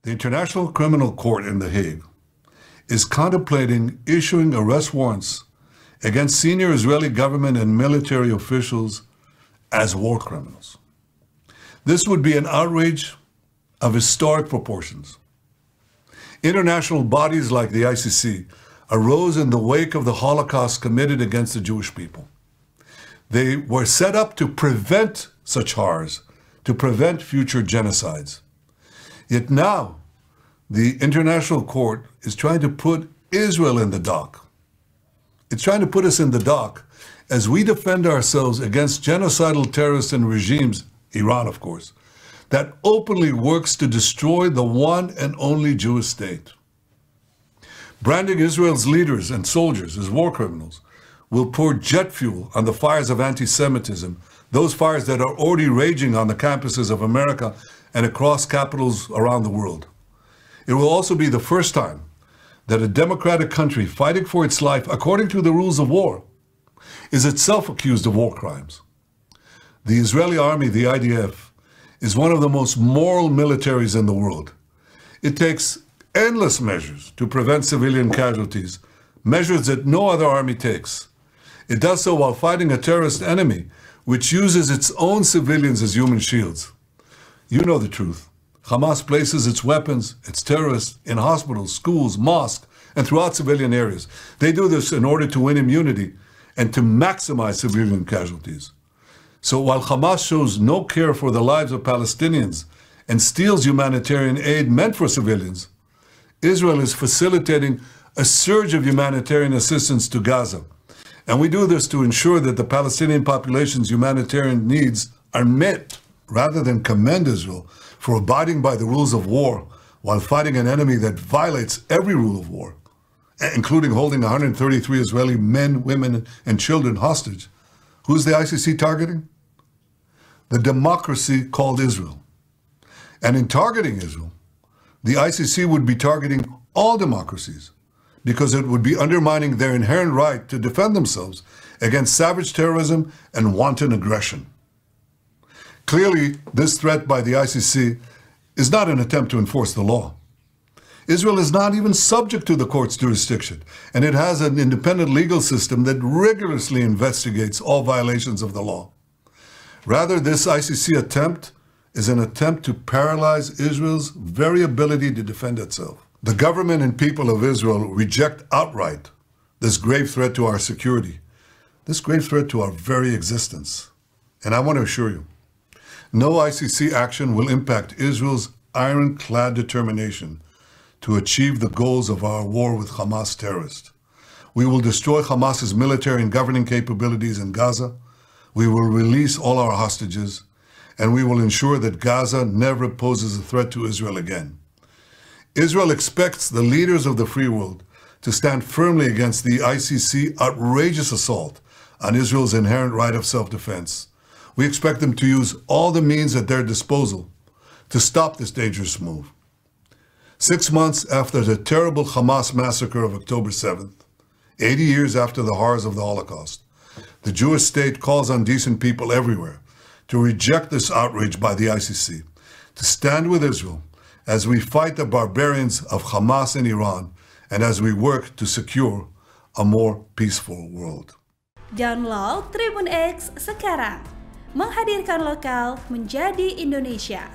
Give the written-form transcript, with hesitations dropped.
The International Criminal Court in The Hague is contemplating issuing arrest warrants against senior Israeli government and military officials as war criminals. This would be an outrage of historic proportions. International bodies like the ICC arose in the wake of the Holocaust committed against the Jewish people. They were set up to prevent such horrors, to prevent future genocides. Yet now, the International Court is trying to put Israel in the dock. It's trying to put us in the dock as we defend ourselves against genocidal terrorists and regimes, Iran of course, that openly works to destroy the one and only Jewish state. Branding Israel's leaders and soldiers as war criminals will pour jet fuel on the fires of anti-Semitism, those fires that are already raging on the campuses of America and across capitals around the world. It will also be the first time that a democratic country fighting for its life according to the rules of war is itself accused of war crimes. The Israeli army, the IDF, is one of the most moral militaries in the world. It takes endless measures to prevent civilian casualties, measures that no other army takes. It does so while fighting a terrorist enemy which uses its own civilians as human shields. You know the truth. Hamas places its weapons, its terrorists, in hospitals, schools, mosques, and throughout civilian areas. They do this in order to win immunity and to maximize civilian casualties. So while Hamas shows no care for the lives of Palestinians and steals humanitarian aid meant for civilians, Israel is facilitating a surge of humanitarian assistance to Gaza. And we do this to ensure that the Palestinian population's humanitarian needs are met, rather than commend Israel for abiding by the rules of war while fighting an enemy that violates every rule of war, including holding 133 Israeli men, women, and children hostage. Who's the ICC targeting? The democracy called Israel. And in targeting Israel, the ICC would be targeting all democracies because it would be undermining their inherent right to defend themselves against savage terrorism and wanton aggression. Clearly, this threat by the ICC is not an attempt to enforce the law. Israel is not even subject to the court's jurisdiction, and it has an independent legal system that rigorously investigates all violations of the law. Rather, this ICC attempt is an attempt to paralyze Israel's very ability to defend itself. The government and people of Israel reject outright this grave threat to our security, this grave threat to our very existence. And I want to assure you, no ICC action will impact Israel's ironclad determination to achieve the goals of our war with Hamas terrorists. We will destroy Hamas's military and governing capabilities in Gaza. We will release all our hostages, and we will ensure that Gaza never poses a threat to Israel again. Israel expects the leaders of the free world to stand firmly against the ICC outrageous assault on Israel's inherent right of self-defense. We expect them to use all the means at their disposal to stop this dangerous move. 6 months after the terrible Hamas massacre of October 7th, 80 years after the horrors of the Holocaust, the Jewish state calls on decent people everywhere to reject this outrage by the ICC, to stand with Israel as we fight the barbarians of Hamas in Iran and as we work to secure a more peaceful world. Download Tribun X sekarang, menghadirkan lokal menjadi Indonesia.